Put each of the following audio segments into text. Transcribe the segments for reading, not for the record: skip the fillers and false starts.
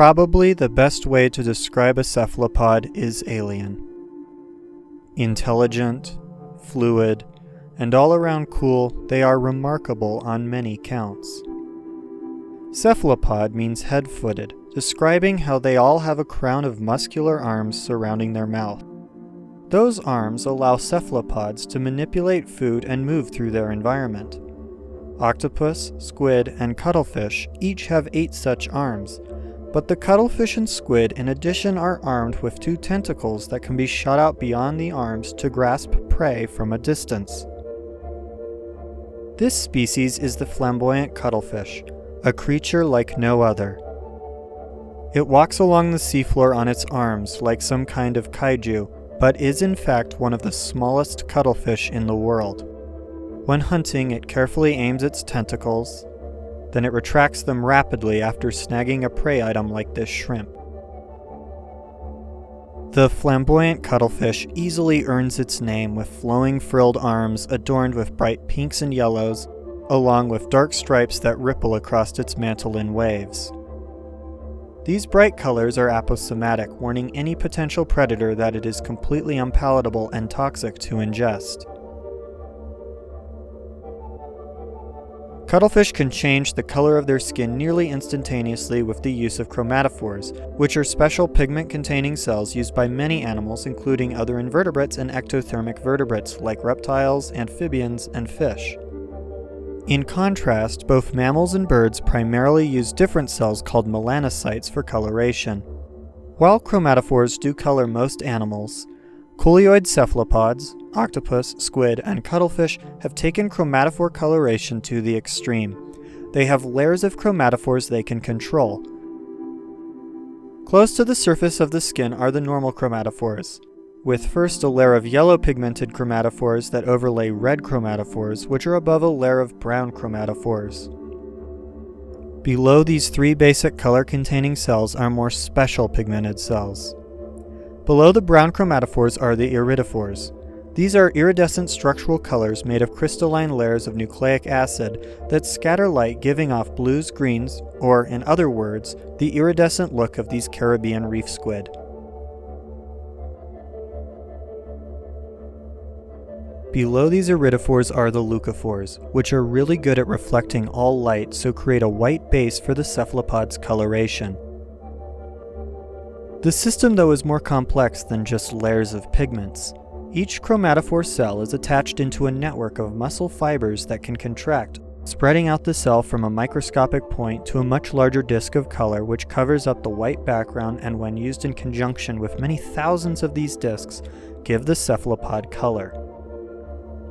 Probably the best way to describe a cephalopod is alien. Intelligent, fluid, and all around cool, they are remarkable on many counts. Cephalopod means head-footed, describing how they all have a crown of muscular arms surrounding their mouth. Those arms allow cephalopods to manipulate food and move through their environment. Octopus, squid, and cuttlefish each have 8 such arms, but the cuttlefish and squid in addition are armed with 2 tentacles that can be shot out beyond the arms to grasp prey from a distance. This species is the flamboyant cuttlefish, a creature like no other. It walks along the seafloor on its arms like some kind of kaiju, but is in fact one of the smallest cuttlefish in the world. When hunting, it carefully aims its tentacles, then it retracts them rapidly after snagging a prey item like this shrimp. The flamboyant cuttlefish easily earns its name with flowing frilled arms adorned with bright pinks and yellows, along with dark stripes that ripple across its mantle in waves. These bright colors are aposematic, warning any potential predator that it is completely unpalatable and toxic to ingest. Cuttlefish can change the color of their skin nearly instantaneously with the use of chromatophores, which are special pigment-containing cells used by many animals including other invertebrates and ectothermic vertebrates like reptiles, amphibians, and fish. In contrast, both mammals and birds primarily use different cells called melanocytes for coloration. While chromatophores do color most animals, coleoid cephalopods, octopus, squid, and cuttlefish have taken chromatophore coloration to the extreme. They have layers of chromatophores they can control. Close to the surface of the skin are the normal chromatophores, with first a layer of yellow pigmented chromatophores that overlay red chromatophores, which are above a layer of brown chromatophores. Below these 3 basic color-containing cells are more special pigmented cells. Below the brown chromatophores are the iridophores. These are iridescent structural colors made of crystalline layers of nucleic acid that scatter light, giving off blues, greens, or, in other words, the iridescent look of these Caribbean reef squid. Below these iridophores are the leucophores, which are really good at reflecting all light, so create a white base for the cephalopod's coloration. The system, though, is more complex than just layers of pigments. Each chromatophore cell is attached into a network of muscle fibers that can contract, spreading out the cell from a microscopic point to a much larger disk of color which covers up the white background, and when used in conjunction with many thousands of these disks, give the cephalopod color.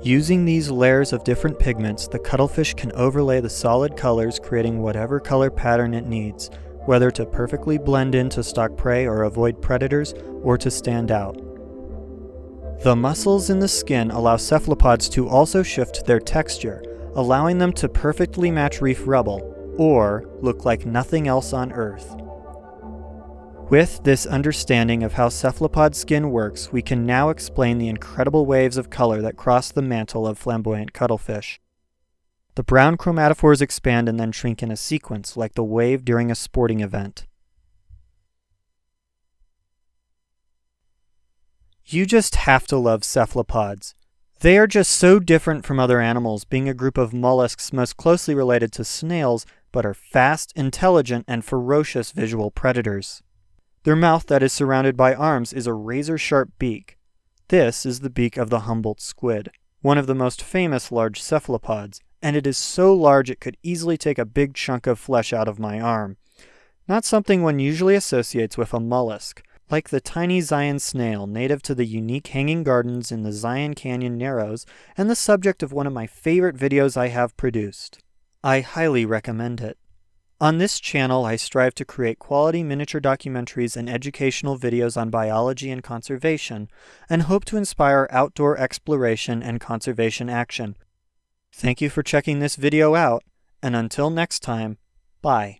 Using these layers of different pigments, the cuttlefish can overlay the solid colors, creating whatever color pattern it needs, whether to perfectly blend in to stalk prey or avoid predators, or to stand out. The muscles in the skin allow cephalopods to also shift their texture, allowing them to perfectly match reef rubble, or look like nothing else on Earth. With this understanding of how cephalopod skin works, we can now explain the incredible waves of color that cross the mantle of flamboyant cuttlefish. The brown chromatophores expand and then shrink in a sequence, like the wave during a sporting event. You just have to love cephalopods. They are just so different from other animals, being a group of mollusks most closely related to snails, but are fast, intelligent, and ferocious visual predators. Their mouth that is surrounded by arms is a razor-sharp beak. This is the beak of the Humboldt squid, one of the most famous large cephalopods, and it is so large it could easily take a big chunk of flesh out of my arm. Not something one usually associates with a mollusk, like the tiny Zion snail, native to the unique hanging gardens in the Zion Canyon Narrows, and the subject of one of my favorite videos I have produced. I highly recommend it. On this channel, I strive to create quality miniature documentaries and educational videos on biology and conservation, and hope to inspire outdoor exploration and conservation action. Thank you for checking this video out, and until next time, bye.